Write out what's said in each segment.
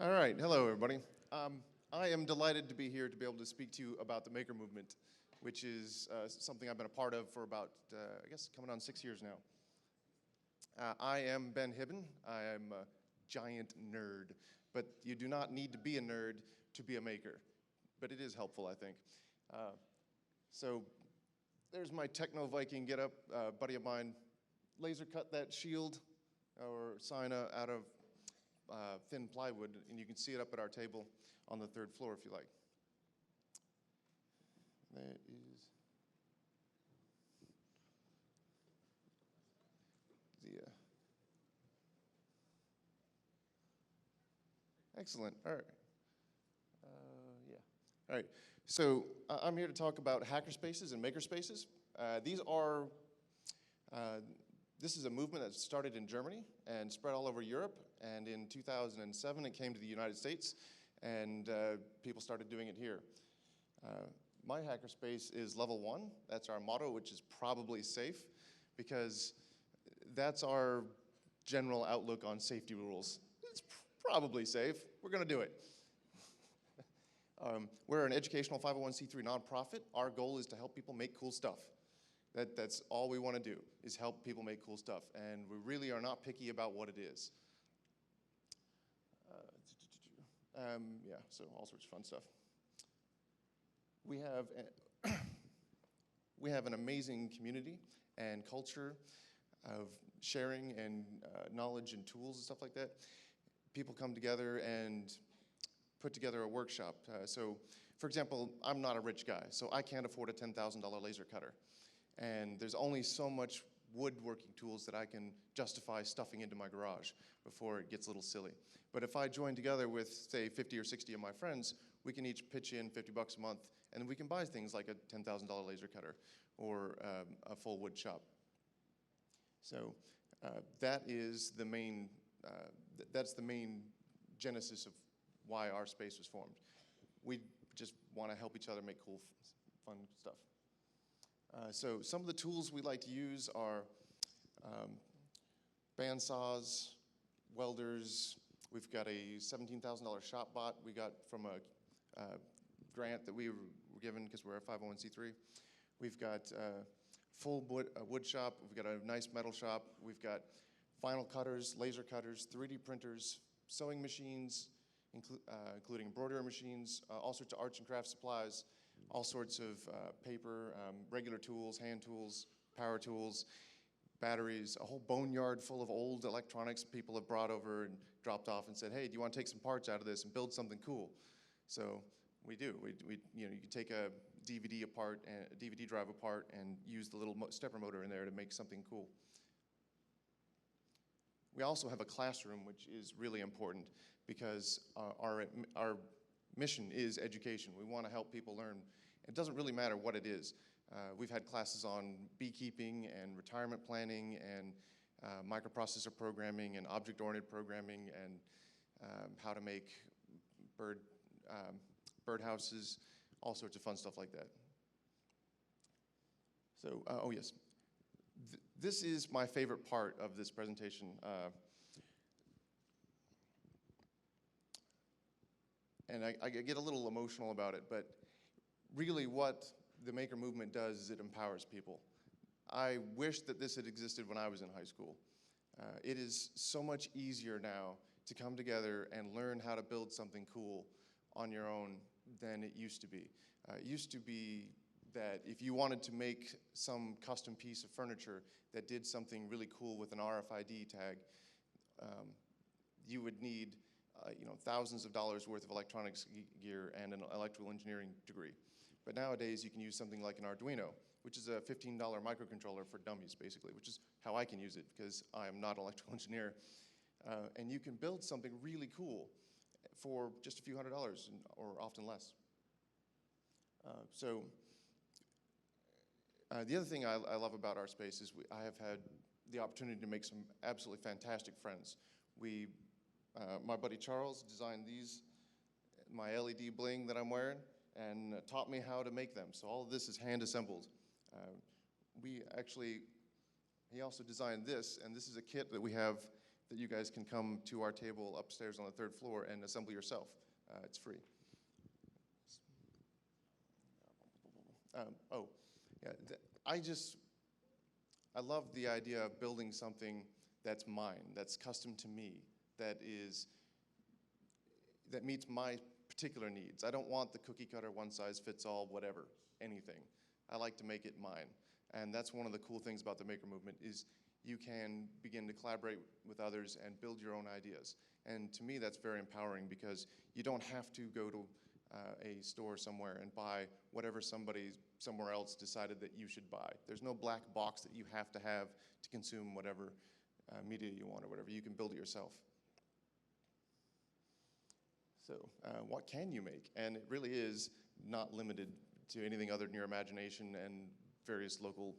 All right, hello everybody. I am delighted to be here to be able to speak to you about the maker movement, which is something I've been a part of for about, I guess, coming on 6 years now. I am Ben Hibben. I am a giant nerd, but you do not need to be a nerd to be a maker, but it is helpful, I think. So there's my techno Viking getup. Buddy of mine laser cut that shield or sign out of thin plywood, and you can see it up at our table on the 3rd floor if you like. That is the excellent. All right. Yeah. All right. So I'm here to talk about hackerspaces and makerspaces. This is a movement that started in Germany and spread all over Europe, and in 2007 it came to the United States, and people started doing it here. My hackerspace is level 1. That's our motto, which is probably safe, because that's our general outlook on safety rules. It's probably safe. We're going to do it. We're an educational 501c3 nonprofit. Our goal is to help people make cool stuff. That's all we want to do, is help people make cool stuff. And we really are not picky about what it is. Yeah, so all sorts of fun stuff. We have an amazing community and culture of sharing and knowledge and tools and stuff like that. People come together and put together a workshop. So, for example, I'm not a rich guy, so I can't afford a $10,000 laser cutter. And there's only so much woodworking tools that I can justify stuffing into my garage before it gets a little silly. But if I join together with, say, 50 or 60 of my friends, we can each pitch in $50 a month, and we can buy things like a $10,000 laser cutter or a full wood shop. So that is the main, that's the main genesis of why our space was formed. We just want to help each other make cool, fun stuff. So some of the tools we like to use are bandsaws, welders. We've got a $17,000 shop bot we got from a grant that we were given because we're a 501c3. We've got full wood shop. We've got a nice metal shop. We've got vinyl cutters, laser cutters, 3D printers, sewing machines, including embroidery machines, all sorts of arts and crafts supplies, all sorts of paper, regular tools, hand tools, power tools, batteries, a whole boneyard full of old electronics people have brought over and dropped off and said, hey, do you want to take some parts out of this and build something cool? So we do. You can take a DVD apart, and a DVD drive apart, and use the little stepper motor in there to make something cool. We also have a classroom, which is really important because our mission is education. We want to help people learn. It doesn't really matter what it is. We've had classes on beekeeping and retirement planning and microprocessor programming and object-oriented programming and how to make birdhouses, all sorts of fun stuff like that. So, oh yes, this is my favorite part of this presentation. And I get a little emotional about it, but really what the maker movement does is it empowers people. I wish that this had existed when I was in high school. It is so much easier now to come together and learn how to build something cool on your own than it used to be. It used to be that if you wanted to make some custom piece of furniture that did something really cool with an RFID tag, you would need thousands of dollars worth of electronics gear and an electrical engineering degree. But nowadays you can use something like an Arduino, which is a $15 microcontroller for dummies, basically, which is how I can use it because I am not an electrical engineer. And you can build something really cool for just a few $100s or often less. The other thing I love about our space is I have had the opportunity to make some absolutely fantastic friends. My buddy Charles designed these, my LED bling that I'm wearing, and taught me how to make them. So all of this is hand assembled. He also designed this, and this is a kit that we have that you guys can come to our table upstairs on the 3rd floor and assemble yourself. It's free. Oh, yeah, I love the idea of building something that's mine, that's custom to me, that meets my particular needs. I don't want the cookie cutter, one size fits all, whatever, anything. I like to make it mine. And that's one of the cool things about the maker movement is you can begin to collaborate with others and build your own ideas. And to me, that's very empowering because you don't have to go to a store somewhere and buy whatever somebody somewhere else decided that you should buy. There's no black box that you have to consume whatever media you want or whatever. You can build it yourself. So what can you make? And it really is not limited to anything other than your imagination and various local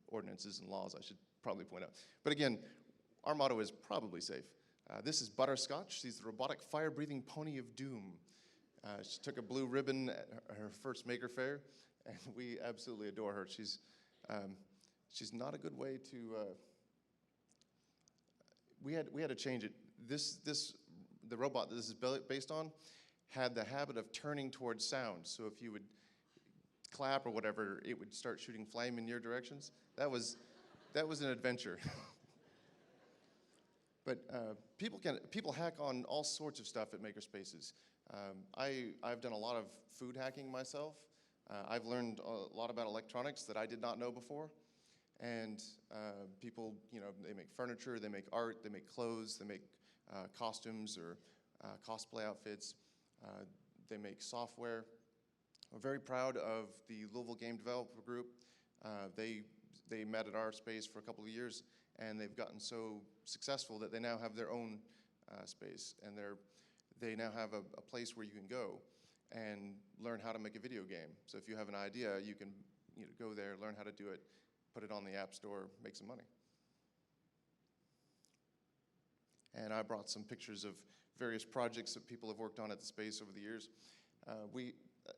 ordinances and laws, I should probably point out. But again, our motto is probably safe. This is Butterscotch. She's the robotic fire-breathing pony of doom. She took a blue ribbon at her first Maker Faire, and we absolutely adore her. She's not a good way to. We had to change it. The robot that this is based on had the habit of turning towards sound. So if you would clap or whatever, it would start shooting flame in your directions. That was an adventure. But people hack on all sorts of stuff at makerspaces. I've done a lot of food hacking myself. I've learned a lot about electronics that I did not know before. And people, they make furniture, they make art, they make clothes, they make costumes or cosplay outfits. They make software. We're very proud of the Louisville Game Developer Group. They met at our space for a couple of years, and they've gotten so successful that they now have their own space, and they now have a place where you can go and learn how to make a video game. So if you have an idea, you can go there, learn how to do it, put it on the App Store, make some money. And I brought some pictures of various projects that people have worked on at the space over the years.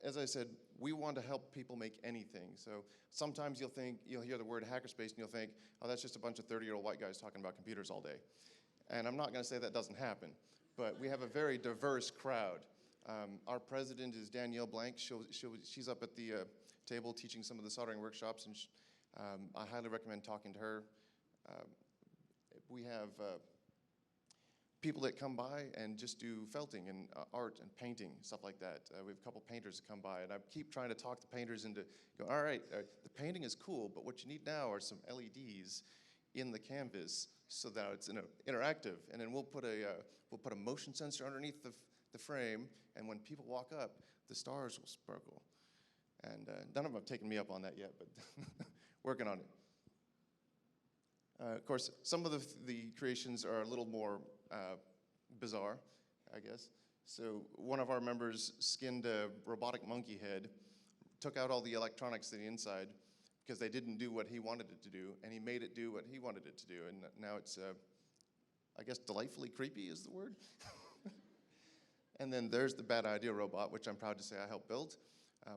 As I said, we want to help people make anything. So sometimes you'll hear the word hackerspace and you'll think, oh, that's just a bunch of 30-year-old white guys talking about computers all day. And I'm not going to say that doesn't happen, but we have a very diverse crowd. Our president is Danielle Blank. She's up at the table teaching some of the soldering workshops, and I highly recommend talking to her. We have people that come by and just do felting and art and painting, stuff like that. We have a couple painters that come by, and I keep trying to talk the painters into going, all right, the painting is cool, but what you need now are some LEDs in the canvas so that it's interactive. And then we'll put a motion sensor underneath the frame, and when people walk up, the stars will sparkle. And none of them have taken me up on that yet, but working on it. Of course, some of the creations are a little more bizarre, I guess. So one of our members skinned a robotic monkey head, took out all the electronics in the inside because they didn't do what he wanted it to do, and he made it do what he wanted it to do. And now it's, I guess, delightfully creepy is the word. And then there's the bad idea robot, which I'm proud to say I helped build.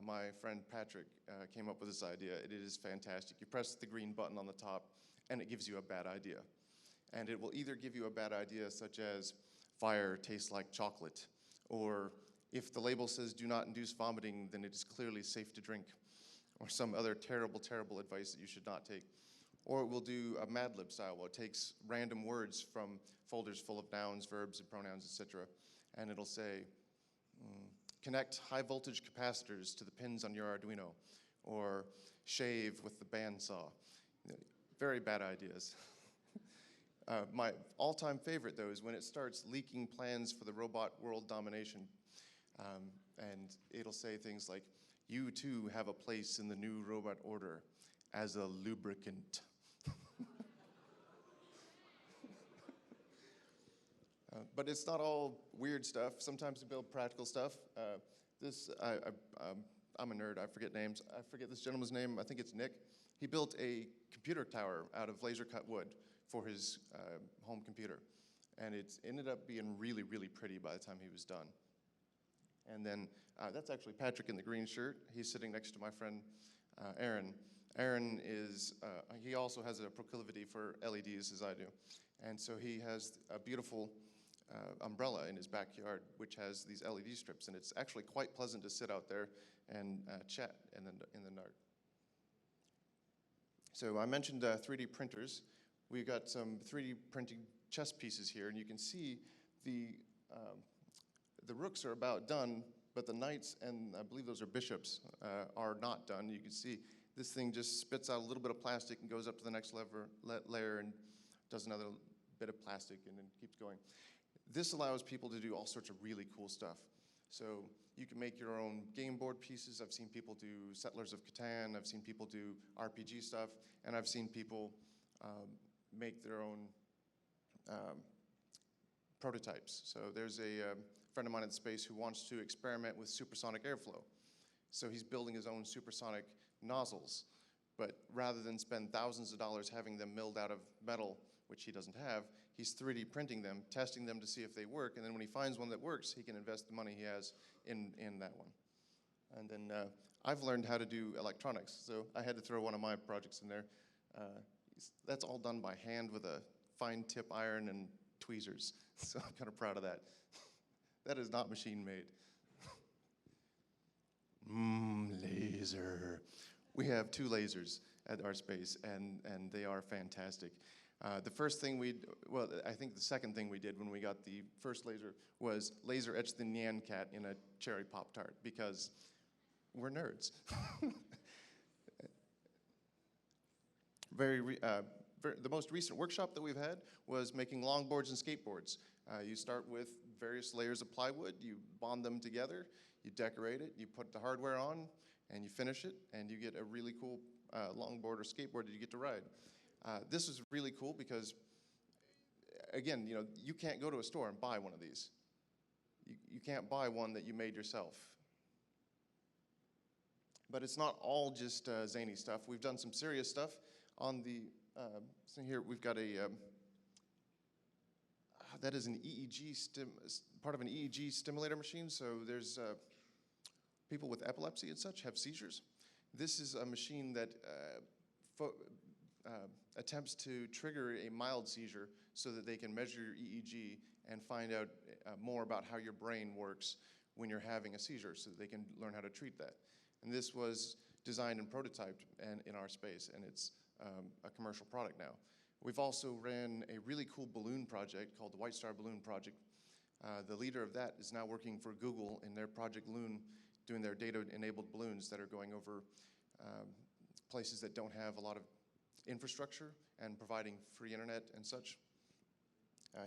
My friend Patrick came up with this idea. It is fantastic. You press the green button on the top, and it gives you a bad idea. And it will either give you a bad idea such as fire tastes like chocolate, or if the label says do not induce vomiting, then it is clearly safe to drink, or some other terrible, terrible advice that you should not take. Or it will do a Mad Lib style, where it takes random words from folders full of nouns, verbs, and pronouns, etc., and it'll say, connect high voltage capacitors to the pins on your Arduino, or shave with the bandsaw. Very bad ideas. My all-time favorite, though, is when it starts leaking plans for the robot world domination. And it'll say things like, you too have a place in the new robot order as a lubricant. But it's not all weird stuff. Sometimes we build practical stuff. I'm a nerd, I forget names. I forget this gentleman's name, I think it's Nick. He built a computer tower out of laser cut wood for his home computer. And it ended up being really, really pretty by the time he was done. And then that's actually Patrick in the green shirt. He's sitting next to my friend Aaron. Aaron is, he also has a proclivity for LEDs as I do. And so he has a beautiful umbrella in his backyard, which has these LED strips, and it's actually quite pleasant to sit out there and chat in the NART. So I mentioned 3D printers. We've got some 3D printing chess pieces here, and you can see the rooks are about done, but the knights, and I believe those are bishops, are not done. You can see this thing just spits out a little bit of plastic and goes up to the next layer and does another bit of plastic and then keeps going. This allows people to do all sorts of really cool stuff. So you can make your own game board pieces. I've seen people do Settlers of Catan. I've seen people do RPG stuff. And I've seen people make their own prototypes. So there's a friend of mine at the space who wants to experiment with supersonic airflow. So he's building his own supersonic nozzles. But rather than spend thousands of dollars having them milled out of metal, which he doesn't have, he's 3D printing them, testing them to see if they work, and then when he finds one that works, he can invest the money he has in that one. And then I've learned how to do electronics, so I had to throw one of my projects in there. That's all done by hand with a fine tip iron and tweezers, so I'm kind of proud of that. That is not machine made. Laser. We have 2 lasers at our space, and they are fantastic. The first thing I think the second thing we did when we got the first laser was laser etch the Nyan Cat in a cherry Pop-Tart, because we're nerds. The most recent workshop that we've had was making longboards and skateboards. You start with various layers of plywood, you bond them together, you decorate it, you put the hardware on, and you finish it, and you get a really cool longboard or skateboard that you get to ride. This is really cool because, again, you can't go to a store and buy one of these. You can't buy one that you made yourself. But it's not all just zany stuff. We've done some serious stuff on the, so here we've got that is an EEG, part of an EEG stimulator machine. So there's people with epilepsy and such have seizures. This is a machine that attempts to trigger a mild seizure so that they can measure your EEG and find out more about how your brain works when you're having a seizure so that they can learn how to treat that. And this was designed and prototyped in our space, and it's a commercial product now. We've also ran a really cool balloon project called the White Star Balloon Project. The leader of that is now working for Google in their Project Loon, doing their data-enabled balloons that are going over places that don't have a lot of infrastructure and providing free internet and such.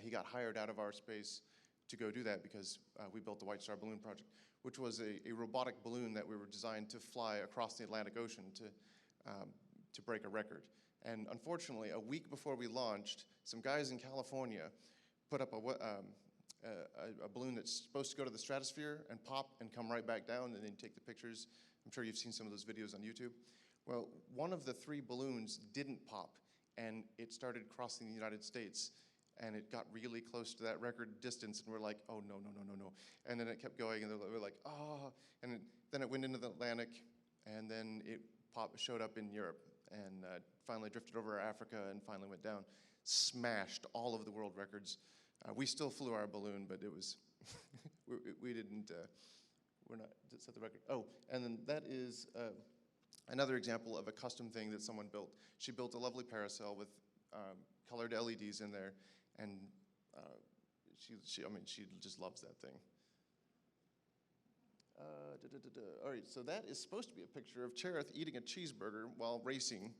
He got hired out of our space to go do that because we built the White Star Balloon Project, which was a robotic balloon that we were designed to fly across the Atlantic Ocean to break a record. And unfortunately, a week before we launched, some guys in California put up a balloon that's supposed to go to the stratosphere and pop and come right back down, and then take the pictures. I'm sure you've seen some of those videos on YouTube. Well, one of the 3 balloons didn't pop, and it started crossing the United States, and it got really close to that record distance, and we're like, oh, no, no, no, no, no. And then it kept going, and we're like, oh, and then it went into the Atlantic, and then it showed up in Europe, and finally drifted over Africa, and finally went down. Smashed all of the world records. We still flew our balloon, but it was, we didn't, we're not, set the record. Oh, and then that is another example of a custom thing that someone built. She built a lovely parasail with colored LEDs in there, and she just loves that thing. All right, so that is supposed to be a picture of Cherith eating a cheeseburger while racing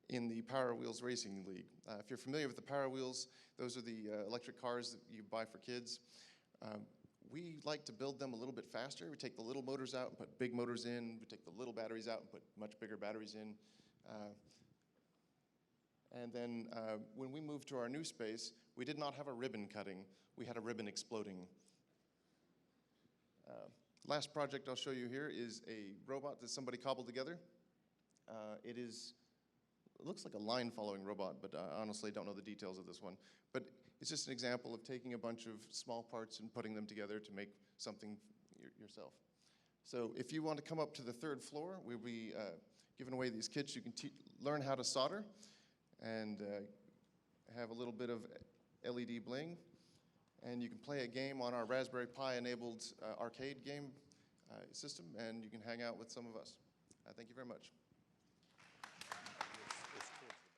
in the Power Wheels Racing League. If you're familiar with the Power Wheels, those are the electric cars that you buy for kids. We like to build them a little bit faster. We take the little motors out and put big motors in. We take the little batteries out and put much bigger batteries in. And then when we moved to our new space, we did not have a ribbon cutting. We had a ribbon exploding. Last project I'll show you here is a robot that somebody cobbled together. It looks like a line-following robot, but I honestly don't know the details of this one. But it's just an example of taking a bunch of small parts and putting them together to make something yourself. So if you want to come up to the 3rd floor, we'll be giving away these kits. You can learn how to solder and have a little bit of LED bling, and you can play a game on our Raspberry Pi-enabled arcade game system, and you can hang out with some of us. Thank you very much.